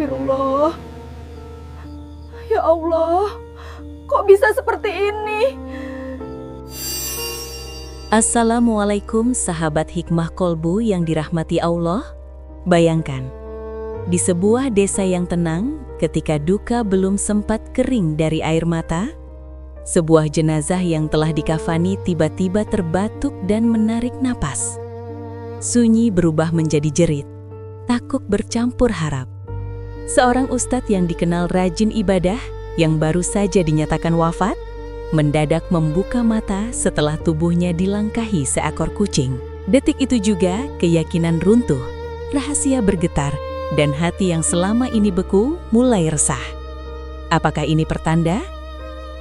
Astagfirullah. Ya Allah, kok bisa seperti ini? Assalamualaikum sahabat hikmah kolbu yang dirahmati Allah. Bayangkan, di sebuah desa yang tenang, ketika duka belum sempat kering dari air mata, sebuah jenazah yang telah dikafani tiba-tiba terbatuk dan menarik napas. Sunyi berubah menjadi jerit, takut bercampur harap. Seorang ustadz yang dikenal rajin ibadah, yang baru saja dinyatakan wafat, mendadak membuka mata setelah tubuhnya dilangkahi seekor kucing. Detik itu juga keyakinan runtuh, rahasia bergetar, dan hati yang selama ini beku mulai resah. Apakah ini pertanda?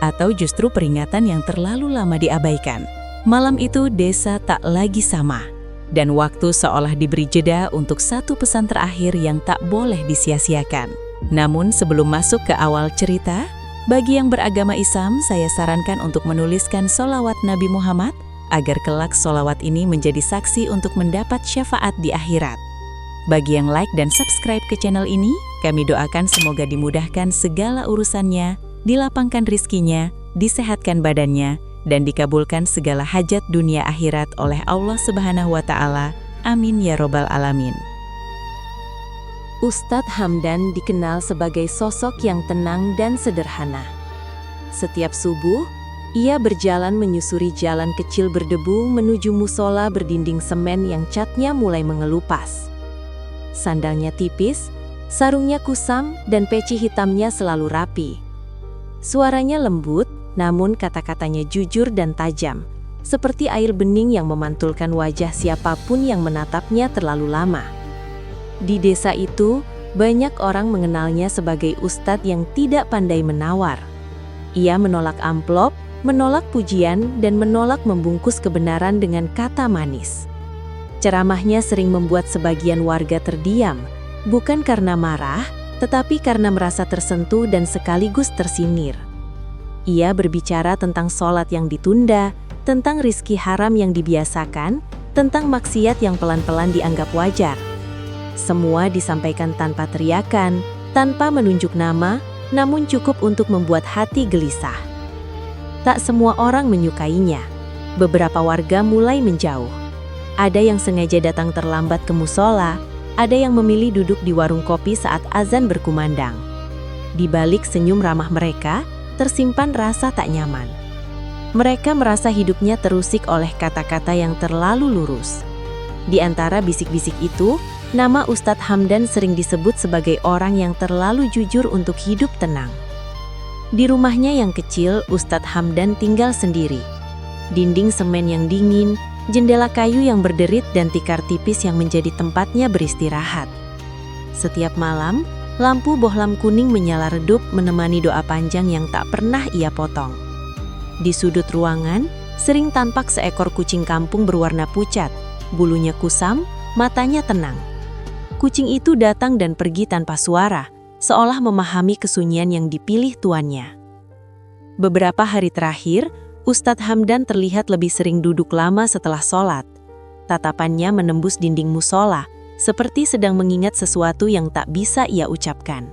Atau justru peringatan yang terlalu lama diabaikan? Malam itu desa tak lagi sama, dan waktu seolah diberi jeda untuk satu pesan terakhir yang tak boleh disia-siakan. Namun sebelum masuk ke awal cerita, bagi yang beragama Islam, saya sarankan untuk menuliskan sholawat Nabi Muhammad, agar kelak sholawat ini menjadi saksi untuk mendapat syafaat di akhirat. Bagi yang like dan subscribe ke channel ini, kami doakan semoga dimudahkan segala urusannya, dilapangkan rizkinya, disehatkan badannya, dan dikabulkan segala hajat dunia akhirat oleh Allah Subhanahu wa Ta'ala. Amin ya Robbal Alamin. Ustadz Hamdan dikenal sebagai sosok yang tenang dan sederhana. Setiap subuh, ia berjalan menyusuri jalan kecil berdebu menuju musola berdinding semen yang catnya mulai mengelupas. Sandalnya tipis, sarungnya kusam, dan peci hitamnya selalu rapi. Suaranya lembut, namun kata-katanya jujur dan tajam, seperti air bening yang memantulkan wajah siapapun yang menatapnya terlalu lama. Di desa itu, banyak orang mengenalnya sebagai ustadz yang tidak pandai menawar. Ia menolak amplop, menolak pujian, dan menolak membungkus kebenaran dengan kata manis. Ceramahnya sering membuat sebagian warga terdiam, bukan karena marah, tetapi karena merasa tersentuh dan sekaligus tersinir. Ia berbicara tentang sholat yang ditunda, tentang rizki haram yang dibiasakan, tentang maksiat yang pelan-pelan dianggap wajar. Semua disampaikan tanpa teriakan, tanpa menunjuk nama, namun cukup untuk membuat hati gelisah. Tak semua orang menyukainya. Beberapa warga mulai menjauh. Ada yang sengaja datang terlambat ke musola, ada yang memilih duduk di warung kopi saat azan berkumandang. Di balik senyum ramah mereka, tersimpan rasa tak nyaman. Mereka merasa hidupnya terusik oleh kata-kata yang terlalu lurus. Di antara bisik-bisik itu, nama Ustadz Hamdan sering disebut sebagai orang yang terlalu jujur untuk hidup tenang. Di rumahnya yang kecil, Ustadz Hamdan tinggal sendiri. Dinding semen yang dingin, jendela kayu yang berderit, dan tikar tipis yang menjadi tempatnya beristirahat. Setiap malam, lampu bohlam kuning menyala redup menemani doa panjang yang tak pernah ia potong. Di sudut ruangan, sering tampak seekor kucing kampung berwarna pucat, bulunya kusam, matanya tenang. Kucing itu datang dan pergi tanpa suara, seolah memahami kesunyian yang dipilih tuannya. Beberapa hari terakhir, Ustadz Hamdan terlihat lebih sering duduk lama setelah sholat. Tatapannya menembus dinding musola, seperti sedang mengingat sesuatu yang tak bisa ia ucapkan.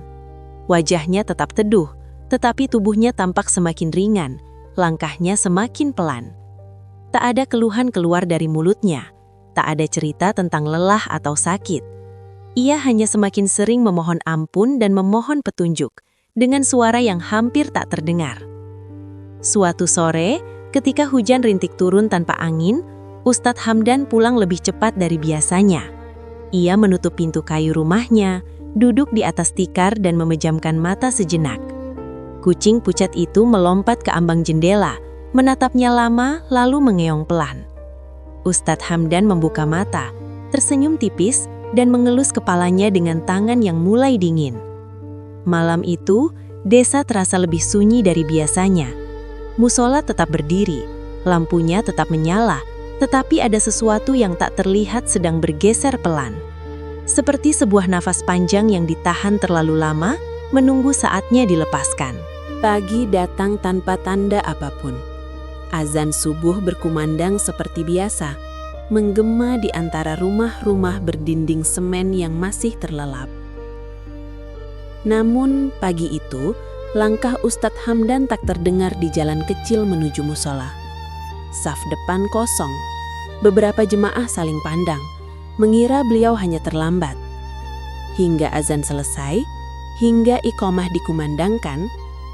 Wajahnya tetap teduh, tetapi tubuhnya tampak semakin ringan, langkahnya semakin pelan. Tak ada keluhan keluar dari mulutnya, tak ada cerita tentang lelah atau sakit. Ia hanya semakin sering memohon ampun dan memohon petunjuk, dengan suara yang hampir tak terdengar. Suatu sore, ketika hujan rintik turun tanpa angin, Ustadz Hamdan pulang lebih cepat dari biasanya. Ia menutup pintu kayu rumahnya, duduk di atas tikar dan memejamkan mata sejenak. Kucing pucat itu melompat ke ambang jendela, menatapnya lama lalu mengeong pelan. Ustadz Hamdan membuka mata, tersenyum tipis, dan mengelus kepalanya dengan tangan yang mulai dingin. Malam itu, desa terasa lebih sunyi dari biasanya. Musola tetap berdiri, lampunya tetap menyala, tetapi ada sesuatu yang tak terlihat sedang bergeser pelan. Seperti sebuah nafas panjang yang ditahan terlalu lama, menunggu saatnya dilepaskan. Pagi datang tanpa tanda apapun. Azan subuh berkumandang seperti biasa, menggema di antara rumah-rumah berdinding semen yang masih terlelap. Namun pagi itu, langkah Ustadz Hamdan tak terdengar di jalan kecil menuju musola. Saf depan kosong. Beberapa jemaah saling pandang, mengira beliau hanya terlambat. Hingga azan selesai, hingga iqomah dikumandangkan,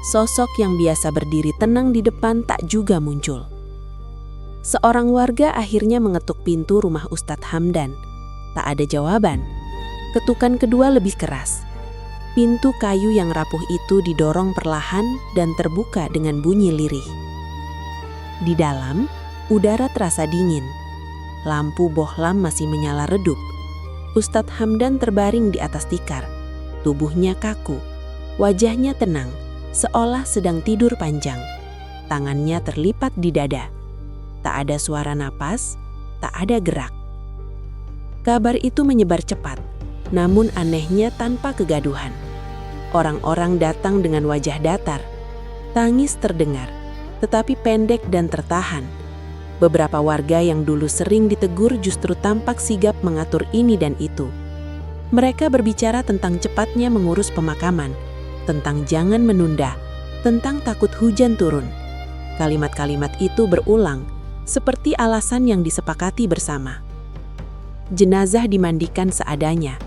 sosok yang biasa berdiri tenang di depan tak juga muncul. Seorang warga akhirnya mengetuk pintu rumah Ustadz Hamdan. Tak ada jawaban. Ketukan kedua lebih keras. Pintu kayu yang rapuh itu didorong perlahan dan terbuka dengan bunyi lirih. Di dalam, udara terasa dingin. Lampu bohlam masih menyala redup. Ustadz Hamdan terbaring di atas tikar. Tubuhnya kaku. Wajahnya tenang, seolah sedang tidur panjang. Tangannya terlipat di dada. Tak ada suara napas, tak ada gerak. Kabar itu menyebar cepat, namun anehnya tanpa kegaduhan. Orang-orang datang dengan wajah datar. Tangis terdengar, tetapi pendek dan tertahan. Beberapa warga yang dulu sering ditegur justru tampak sigap mengatur ini dan itu. Mereka berbicara tentang cepatnya mengurus pemakaman, tentang jangan menunda, tentang takut hujan turun. Kalimat-kalimat itu berulang, seperti alasan yang disepakati bersama. Jenazah dimandikan seadanya.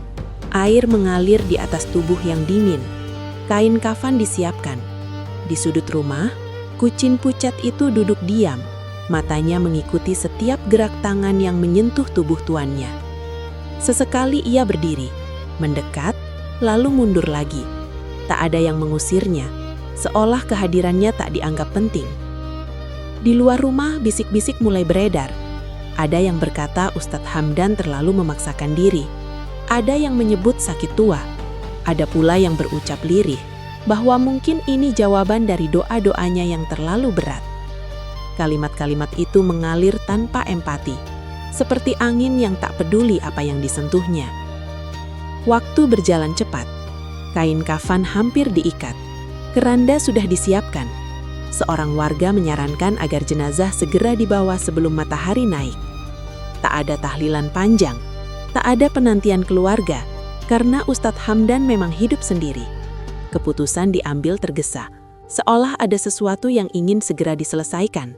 Air mengalir di atas tubuh yang dingin. Kain kafan disiapkan. Di sudut rumah, kucing pucat itu duduk diam. Matanya mengikuti setiap gerak tangan yang menyentuh tubuh tuannya. Sesekali ia berdiri, mendekat, lalu mundur lagi. Tak ada yang mengusirnya, seolah kehadirannya tak dianggap penting. Di luar rumah, bisik-bisik mulai beredar. Ada yang berkata Ustadz Hamdan terlalu memaksakan diri. Ada yang menyebut sakit tua. Ada pula yang berucap lirih bahwa mungkin ini jawaban dari doa-doanya yang terlalu berat. Kalimat-kalimat itu mengalir tanpa empati, seperti angin yang tak peduli apa yang disentuhnya. Waktu berjalan cepat. Kain kafan hampir diikat. Keranda sudah disiapkan. Seorang warga menyarankan agar jenazah segera dibawa sebelum matahari naik. Tak ada tahlilan panjang, tak ada penantian keluarga, karena Ustadz Hamdan memang hidup sendiri. Keputusan diambil tergesa, seolah ada sesuatu yang ingin segera diselesaikan.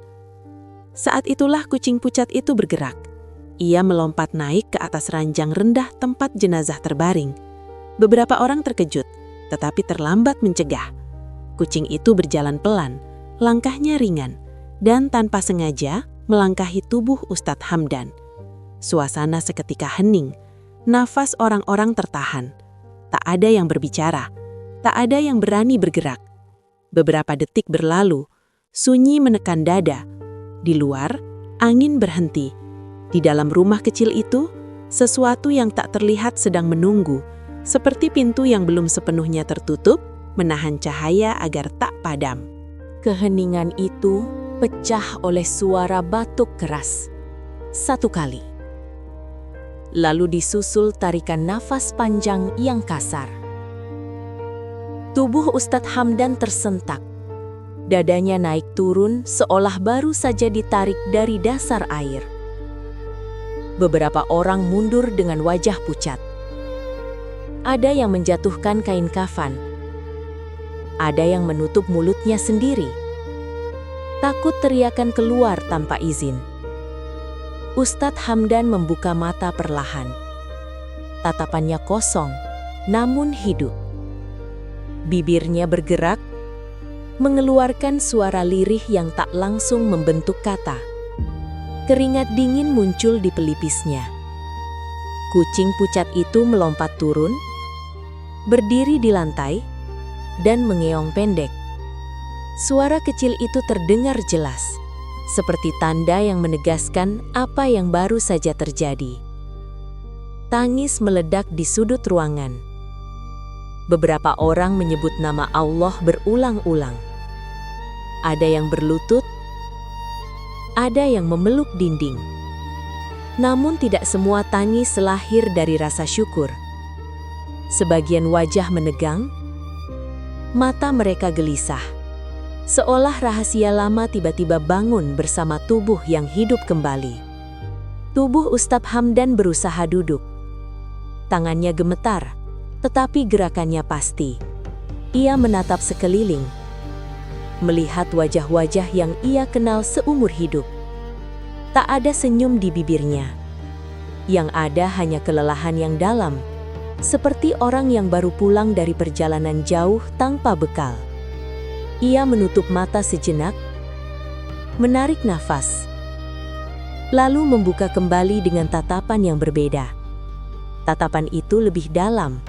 Saat itulah kucing pucat itu bergerak. Ia melompat naik ke atas ranjang rendah tempat jenazah terbaring. Beberapa orang terkejut, tetapi terlambat mencegah. Kucing itu berjalan pelan, langkahnya ringan, dan tanpa sengaja melangkahi tubuh Ustadz Hamdan. Suasana seketika hening, nafas orang-orang tertahan. Tak ada yang berbicara, tak ada yang berani bergerak. Beberapa detik berlalu, sunyi menekan dada. Di luar, angin berhenti. Di dalam rumah kecil itu, sesuatu yang tak terlihat sedang menunggu, seperti pintu yang belum sepenuhnya tertutup, menahan cahaya agar tak padam. Keheningan itu pecah oleh suara batuk keras. Satu kali. Lalu disusul tarikan nafas panjang yang kasar. Tubuh Ustadz Hamdan tersentak. Dadanya naik turun seolah baru saja ditarik dari dasar air. Beberapa orang mundur dengan wajah pucat. Ada yang menjatuhkan kain kafan. Ada yang menutup mulutnya sendiri. Takut teriakan keluar tanpa izin. Ustadz Hamdan membuka mata perlahan. Tatapannya kosong, namun hidup. Bibirnya bergerak, mengeluarkan suara lirih yang tak langsung membentuk kata. Keringat dingin muncul di pelipisnya. Kucing pucat itu melompat turun, berdiri di lantai, dan mengeong pendek. Suara kecil itu terdengar jelas, seperti tanda yang menegaskan apa yang baru saja terjadi. Tangis meledak di sudut ruangan. Beberapa orang menyebut nama Allah berulang-ulang. Ada yang berlutut, ada yang memeluk dinding. Namun tidak semua tangis lahir dari rasa syukur. Sebagian wajah menegang, mata mereka gelisah. Seolah rahasia lama tiba-tiba bangun bersama tubuh yang hidup kembali. Tubuh Ustadz Hamdan berusaha duduk. Tangannya gemetar, Tetapi gerakannya pasti. Ia menatap sekeliling, melihat wajah-wajah yang ia kenal seumur hidup. Tak ada senyum di bibirnya. Yang ada hanya kelelahan yang dalam, seperti orang yang baru pulang dari perjalanan jauh tanpa bekal. Ia menutup mata sejenak, menarik nafas, lalu membuka kembali dengan tatapan yang berbeda. Tatapan itu lebih dalam,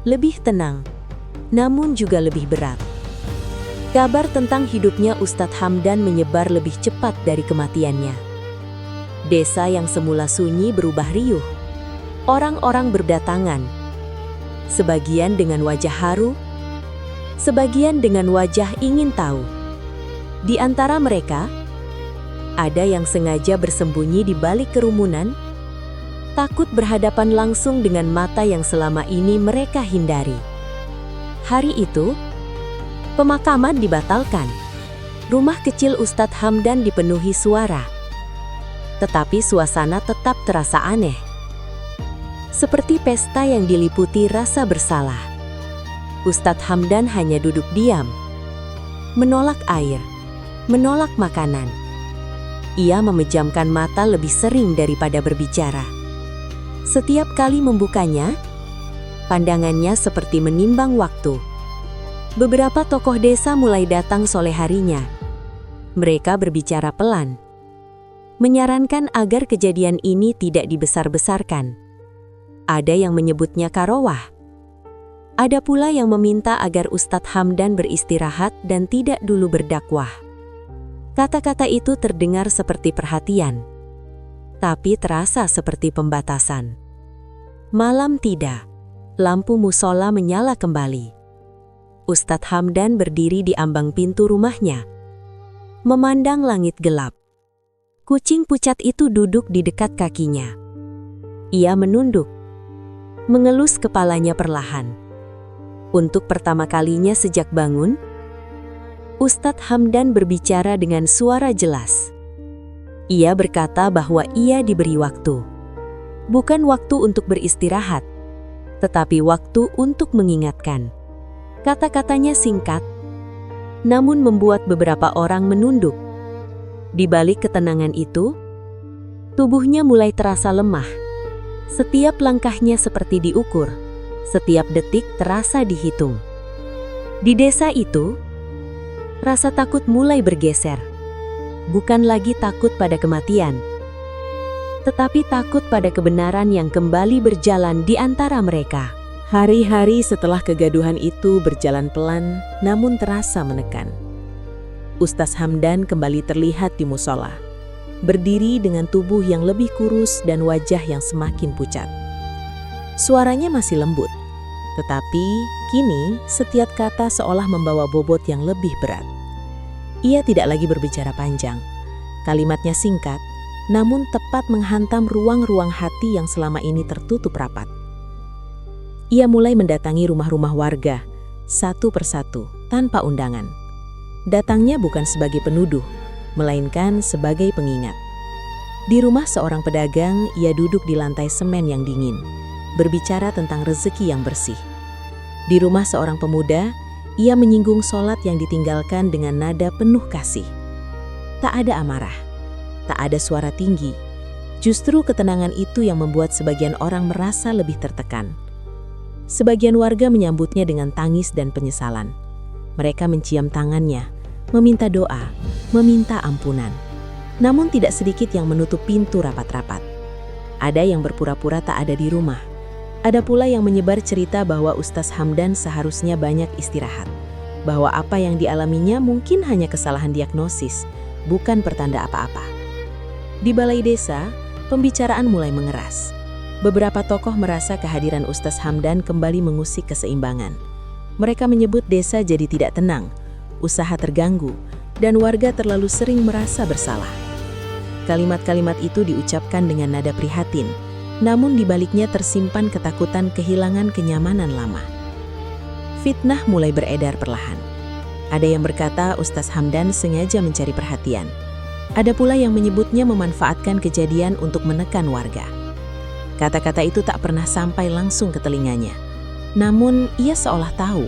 lebih tenang, namun juga lebih berat. Kabar tentang hidupnya Ustadz Hamdan menyebar lebih cepat dari kematiannya. Desa yang semula sunyi berubah riuh. Orang-orang berdatangan, sebagian dengan wajah haru, sebagian dengan wajah ingin tahu. Di antara mereka, ada yang sengaja bersembunyi di balik kerumunan, takut berhadapan langsung dengan mata yang selama ini mereka hindari. Hari itu, pemakaman dibatalkan. Rumah kecil Ustadz Hamdan dipenuhi suara. Tetapi suasana tetap terasa aneh. Seperti pesta yang diliputi rasa bersalah. Ustadz Hamdan hanya duduk diam, menolak air, menolak makanan. Ia memejamkan mata lebih sering daripada berbicara. Setiap kali membukanya, pandangannya seperti menimbang waktu. Beberapa tokoh desa mulai datang sore harinya. Mereka berbicara pelan, menyarankan agar kejadian ini tidak dibesar-besarkan. Ada yang menyebutnya karawah. Ada pula yang meminta agar Ustadz Hamdan beristirahat dan tidak dulu berdakwah. Kata-kata itu terdengar seperti perhatian, tapi terasa seperti pembatasan. Malam tiba, lampu musola menyala kembali. Ustadz Hamdan berdiri di ambang pintu rumahnya, memandang langit gelap. Kucing pucat itu duduk di dekat kakinya. Ia menunduk, mengelus kepalanya perlahan. Untuk pertama kalinya sejak bangun, Ustadz Hamdan berbicara dengan suara jelas. Ia berkata bahwa ia diberi waktu. Bukan waktu untuk beristirahat, tetapi waktu untuk mengingatkan. Kata-katanya singkat, namun membuat beberapa orang menunduk. Di balik ketenangan itu, tubuhnya mulai terasa lemah. Setiap langkahnya seperti diukur, setiap detik terasa dihitung. Di desa itu, rasa takut mulai bergeser. Bukan lagi takut pada kematian, tetapi takut pada kebenaran yang kembali berjalan di antara mereka. Hari-hari setelah kegaduhan itu berjalan pelan, namun terasa menekan. Ustadz Hamdan kembali terlihat di musola, berdiri dengan tubuh yang lebih kurus dan wajah yang semakin pucat. Suaranya masih lembut, tetapi kini setiap kata seolah membawa bobot yang lebih berat. Ia tidak lagi berbicara panjang. Kalimatnya singkat, namun tepat menghantam ruang-ruang hati yang selama ini tertutup rapat. Ia mulai mendatangi rumah-rumah warga, satu persatu, tanpa undangan. Datangnya bukan sebagai penuduh, melainkan sebagai pengingat. Di rumah seorang pedagang, ia duduk di lantai semen yang dingin, berbicara tentang rezeki yang bersih. Di rumah seorang pemuda, ia menyinggung sholat yang ditinggalkan dengan nada penuh kasih. Tak ada amarah, tak ada suara tinggi. Justru ketenangan itu yang membuat sebagian orang merasa lebih tertekan. Sebagian warga menyambutnya dengan tangis dan penyesalan. Mereka mencium tangannya, meminta doa, meminta ampunan. Namun tidak sedikit yang menutup pintu rapat-rapat. Ada yang berpura-pura tak ada di rumah. Ada pula yang menyebar cerita bahwa Ustadz Hamdan seharusnya banyak istirahat. Bahwa apa yang dialaminya mungkin hanya kesalahan diagnosis, bukan pertanda apa-apa. Di balai desa, pembicaraan mulai mengeras. Beberapa tokoh merasa kehadiran Ustadz Hamdan kembali mengusik keseimbangan. Mereka menyebut desa jadi tidak tenang, usaha terganggu, dan warga terlalu sering merasa bersalah. Kalimat-kalimat itu diucapkan dengan nada prihatin, namun di baliknya tersimpan ketakutan kehilangan kenyamanan lama. Fitnah mulai beredar perlahan. Ada yang berkata Ustadz Hamdan sengaja mencari perhatian. Ada pula yang menyebutnya memanfaatkan kejadian untuk menekan warga. Kata-kata itu tak pernah sampai langsung ke telinganya. Namun, ia seolah tahu.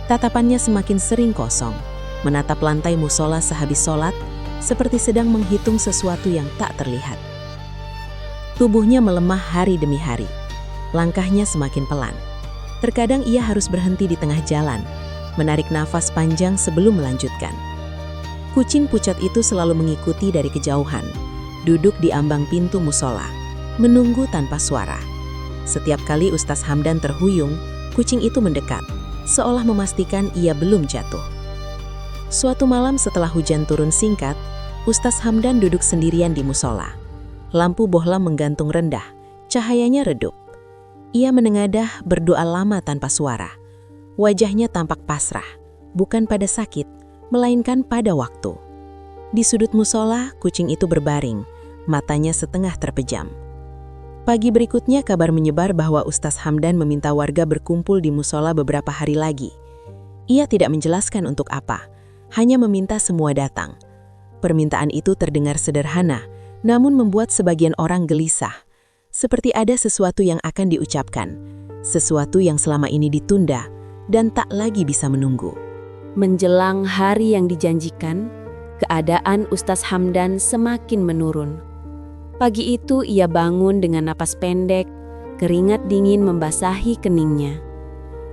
Tatapannya semakin sering kosong, menatap lantai musola sehabis sholat, seperti sedang menghitung sesuatu yang tak terlihat. Tubuhnya melemah hari demi hari. Langkahnya semakin pelan. Terkadang ia harus berhenti di tengah jalan, menarik nafas panjang sebelum melanjutkan. Kucing pucat itu selalu mengikuti dari kejauhan, duduk di ambang pintu musola, menunggu tanpa suara. Setiap kali Ustaz Hamdan terhuyung, kucing itu mendekat, seolah memastikan ia belum jatuh. Suatu malam setelah hujan turun singkat, Ustaz Hamdan duduk sendirian di musola. Lampu bohlam menggantung rendah, cahayanya redup. Ia menengadah berdoa lama tanpa suara. Wajahnya tampak pasrah, bukan pada sakit, melainkan pada waktu. Di sudut musola, kucing itu berbaring, matanya setengah terpejam. Pagi berikutnya kabar menyebar bahwa Ustaz Hamdan meminta warga berkumpul di musola beberapa hari lagi. Ia tidak menjelaskan untuk apa, hanya meminta semua datang. Permintaan itu terdengar sederhana, namun membuat sebagian orang gelisah. Seperti ada sesuatu yang akan diucapkan, sesuatu yang selama ini ditunda dan tak lagi bisa menunggu. Menjelang hari yang dijanjikan, keadaan Ustaz Hamdan semakin menurun. Pagi itu ia bangun dengan napas pendek, keringat dingin membasahi keningnya.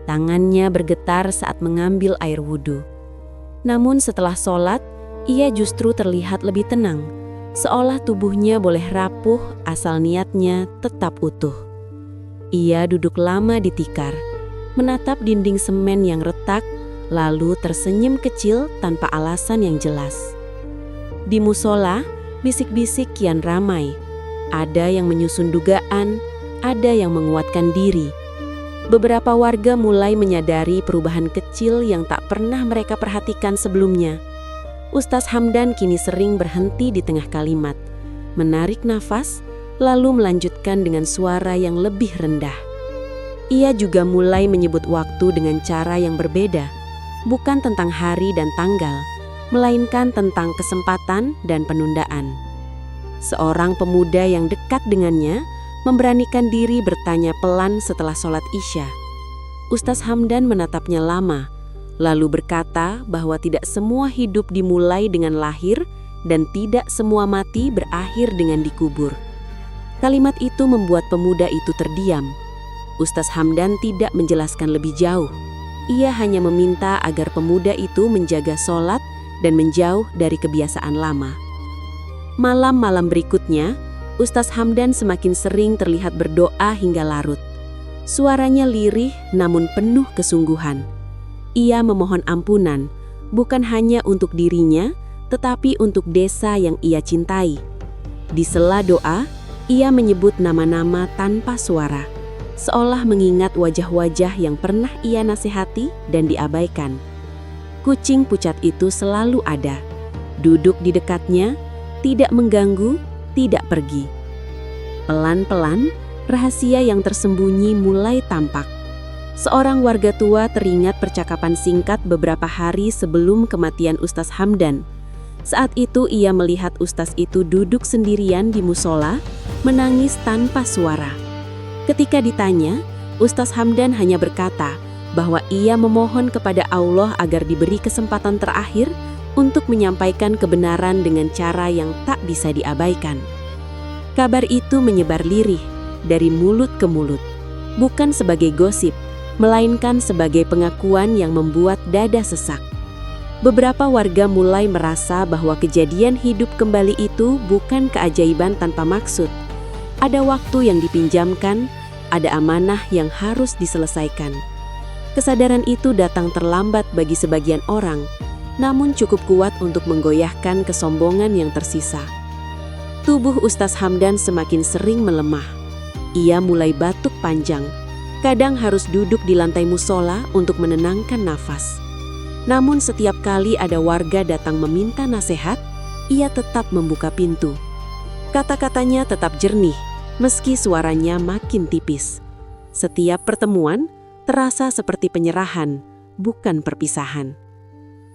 Tangannya bergetar saat mengambil air wudhu. Namun setelah sholat, ia justru terlihat lebih tenang, seolah tubuhnya boleh rapuh asal niatnya tetap utuh. Ia duduk lama di tikar, menatap dinding semen yang retak, lalu tersenyum kecil tanpa alasan yang jelas. Di musola, bisik-bisik kian ramai. Ada yang menyusun dugaan, ada yang menguatkan diri. Beberapa warga mulai menyadari perubahan kecil yang tak pernah mereka perhatikan sebelumnya. Ustaz Hamdan kini sering berhenti di tengah kalimat, menarik nafas, lalu melanjutkan dengan suara yang lebih rendah. Ia juga mulai menyebut waktu dengan cara yang berbeda, bukan tentang hari dan tanggal, melainkan tentang kesempatan dan penundaan. Seorang pemuda yang dekat dengannya memberanikan diri bertanya pelan setelah sholat Isya. Ustaz Hamdan menatapnya lama, lalu berkata bahwa tidak semua hidup dimulai dengan lahir dan tidak semua mati berakhir dengan dikubur. Kalimat itu membuat pemuda itu terdiam. Ustaz Hamdan tidak menjelaskan lebih jauh. Ia hanya meminta agar pemuda itu menjaga sholat dan menjauh dari kebiasaan lama. Malam-malam berikutnya, Ustaz Hamdan semakin sering terlihat berdoa hingga larut. Suaranya lirih namun penuh kesungguhan. Ia memohon ampunan, bukan hanya untuk dirinya, tetapi untuk desa yang ia cintai. Di sela doa, ia menyebut nama-nama tanpa suara, seolah mengingat wajah-wajah yang pernah ia nasihati dan diabaikan. Kucing pucat itu selalu ada, duduk di dekatnya, tidak mengganggu, tidak pergi. Pelan-pelan, rahasia yang tersembunyi mulai tampak. Seorang warga tua teringat percakapan singkat beberapa hari sebelum kematian Ustaz Hamdan. Saat itu ia melihat Ustaz itu duduk sendirian di musola, menangis tanpa suara. Ketika ditanya, Ustaz Hamdan hanya berkata bahwa ia memohon kepada Allah agar diberi kesempatan terakhir untuk menyampaikan kebenaran dengan cara yang tak bisa diabaikan. Kabar itu menyebar lirih dari mulut ke mulut, bukan sebagai gosip, melainkan sebagai pengakuan yang membuat dada sesak. Beberapa warga mulai merasa bahwa kejadian hidup kembali itu bukan keajaiban tanpa maksud. Ada waktu yang dipinjamkan, ada amanah yang harus diselesaikan. Kesadaran itu datang terlambat bagi sebagian orang, namun cukup kuat untuk menggoyahkan kesombongan yang tersisa. Tubuh Ustaz Hamdan semakin sering melemah. Ia mulai batuk panjang, kadang harus duduk di lantai musola untuk menenangkan nafas. Namun setiap kali ada warga datang meminta nasihat, ia tetap membuka pintu. Kata-katanya tetap jernih, meski suaranya makin tipis. Setiap pertemuan terasa seperti penyerahan, bukan perpisahan.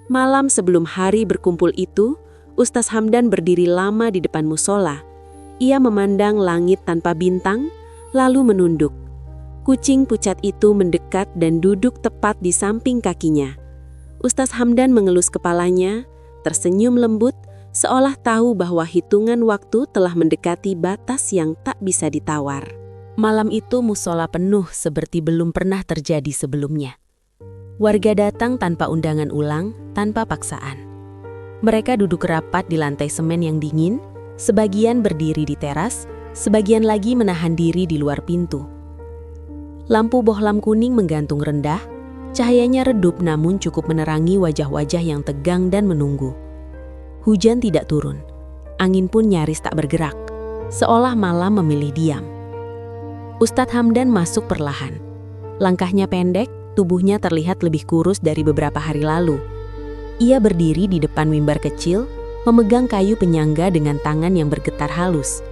Malam sebelum hari berkumpul itu, Ustaz Hamdan berdiri lama di depan musola. Ia memandang langit tanpa bintang, lalu menunduk. Kucing pucat itu mendekat dan duduk tepat di samping kakinya. Ustaz Hamdan mengelus kepalanya, tersenyum lembut, seolah tahu bahwa hitungan waktu telah mendekati batas yang tak bisa ditawar. Malam itu musola penuh seperti belum pernah terjadi sebelumnya. Warga datang tanpa undangan ulang, tanpa paksaan. Mereka duduk rapat di lantai semen yang dingin, sebagian berdiri di teras, sebagian lagi menahan diri di luar pintu. Lampu bohlam kuning menggantung rendah, cahayanya redup namun cukup menerangi wajah-wajah yang tegang dan menunggu. Hujan tidak turun, angin pun nyaris tak bergerak, seolah malam memilih diam. Ustadz Hamdan masuk perlahan. Langkahnya pendek, tubuhnya terlihat lebih kurus dari beberapa hari lalu. Ia berdiri di depan mimbar kecil, memegang kayu penyangga dengan tangan yang bergetar halus.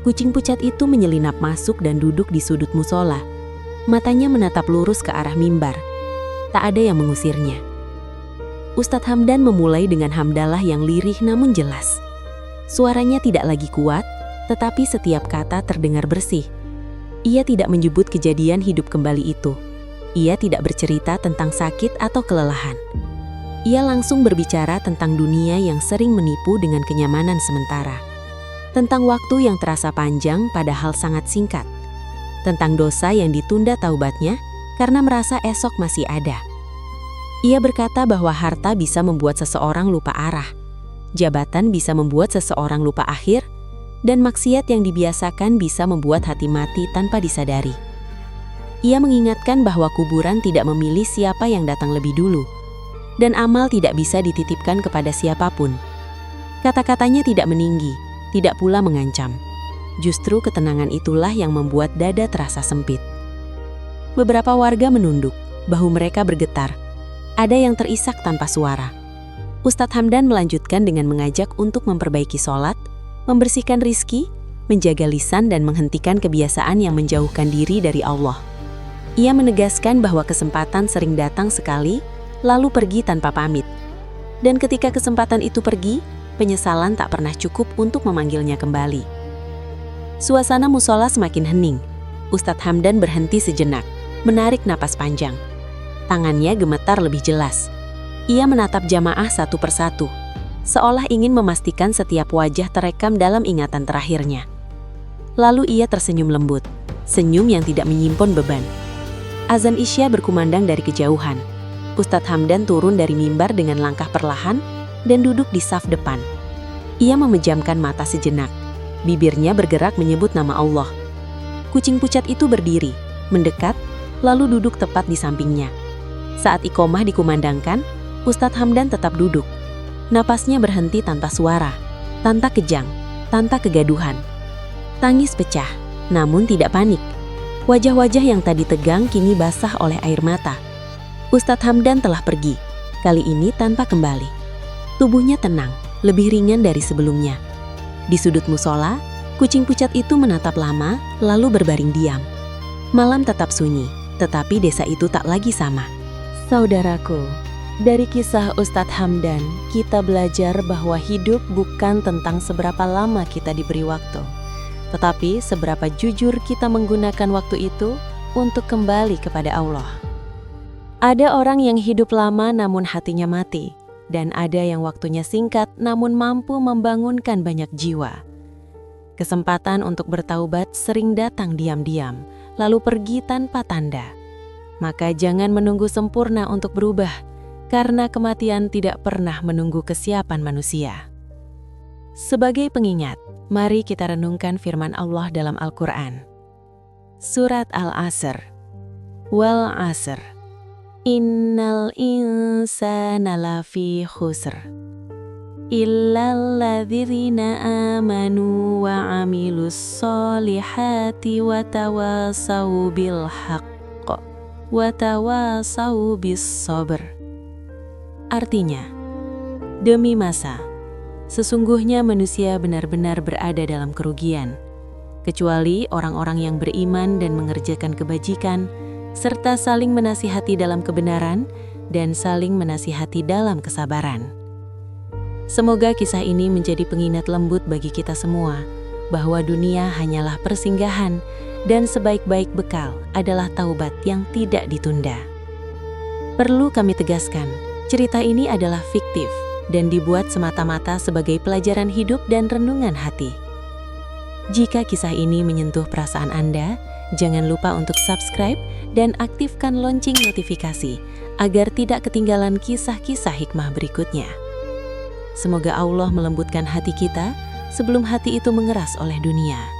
Kucing pucat itu menyelinap masuk dan duduk di sudut musola. Matanya menatap lurus ke arah mimbar. Tak ada yang mengusirnya. Ustadz Hamdan memulai dengan hamdalah yang lirih namun jelas. Suaranya tidak lagi kuat, tetapi setiap kata terdengar bersih. Ia tidak menyebut kejadian hidup kembali itu. Ia tidak bercerita tentang sakit atau kelelahan. Ia langsung berbicara tentang dunia yang sering menipu dengan kenyamanan sementara. Tentang waktu yang terasa panjang padahal sangat singkat. Tentang dosa yang ditunda taubatnya karena merasa esok masih ada. Ia berkata bahwa harta bisa membuat seseorang lupa arah, jabatan bisa membuat seseorang lupa akhir, dan maksiat yang dibiasakan bisa membuat hati mati tanpa disadari. Ia mengingatkan bahwa kuburan tidak memilih siapa yang datang lebih dulu, dan amal tidak bisa dititipkan kepada siapapun. Kata-katanya tidak meninggi, tidak pula mengancam. Justru ketenangan itulah yang membuat dada terasa sempit. Beberapa warga menunduk, bahu mereka bergetar. Ada yang terisak tanpa suara. Ustadz Hamdan melanjutkan dengan mengajak untuk memperbaiki sholat, membersihkan rizki, menjaga lisan dan menghentikan kebiasaan yang menjauhkan diri dari Allah. Ia menegaskan bahwa kesempatan sering datang sekali, lalu pergi tanpa pamit. Dan ketika kesempatan itu pergi, penyesalan tak pernah cukup untuk memanggilnya kembali. Suasana musola semakin hening. Ustadz Hamdan berhenti sejenak, menarik napas panjang. Tangannya gemetar lebih jelas. Ia menatap jamaah satu persatu, seolah ingin memastikan setiap wajah terekam dalam ingatan terakhirnya. Lalu ia tersenyum lembut, senyum yang tidak menyimpan beban. Azan Isya berkumandang dari kejauhan. Ustadz Hamdan turun dari mimbar dengan langkah perlahan dan duduk di saf depan. Ia memejamkan mata sejenak. Bibirnya bergerak menyebut nama Allah. Kucing pucat itu berdiri, mendekat, lalu duduk tepat di sampingnya. Saat iqomah dikumandangkan, Ustadz Hamdan tetap duduk. Napasnya berhenti tanpa suara, tanpa kejang, tanpa kegaduhan. Tangis pecah, namun tidak panik. Wajah-wajah yang tadi tegang kini basah oleh air mata. Ustadz Hamdan telah pergi, kali ini tanpa kembali. Tubuhnya tenang, lebih ringan dari sebelumnya. Di sudut musola, kucing pucat itu menatap lama, lalu berbaring diam. Malam tetap sunyi, tetapi desa itu tak lagi sama. Saudaraku, dari kisah Ustadz Hamdan, kita belajar bahwa hidup bukan tentang seberapa lama kita diberi waktu, tetapi seberapa jujur kita menggunakan waktu itu untuk kembali kepada Allah. Ada orang yang hidup lama namun hatinya mati. Dan ada yang waktunya singkat namun mampu membangunkan banyak jiwa. Kesempatan untuk bertaubat sering datang diam-diam, lalu pergi tanpa tanda. Maka jangan menunggu sempurna untuk berubah, karena kematian tidak pernah menunggu kesiapan manusia. Sebagai pengingat, mari kita renungkan firman Allah dalam Al-Quran. Surat Al-Asr. Wal Asr. Innal insana lafi khusr illal ladzina amanu wa amilus solihati wa tawasau bil haqq wa tawasau bis sabr. Artinya, demi masa, sesungguhnya manusia benar-benar berada dalam kerugian, kecuali orang-orang yang beriman dan mengerjakan kebajikan, serta saling menasihati dalam kebenaran dan saling menasihati dalam kesabaran. Semoga kisah ini menjadi pengingat lembut bagi kita semua, bahwa dunia hanyalah persinggahan dan sebaik-baik bekal adalah taubat yang tidak ditunda. Perlu kami tegaskan, cerita ini adalah fiktif dan dibuat semata-mata sebagai pelajaran hidup dan renungan hati. Jika kisah ini menyentuh perasaan Anda, jangan lupa untuk subscribe dan aktifkan lonceng notifikasi agar tidak ketinggalan kisah-kisah hikmah berikutnya. Semoga Allah melembutkan hati kita sebelum hati itu mengeras oleh dunia.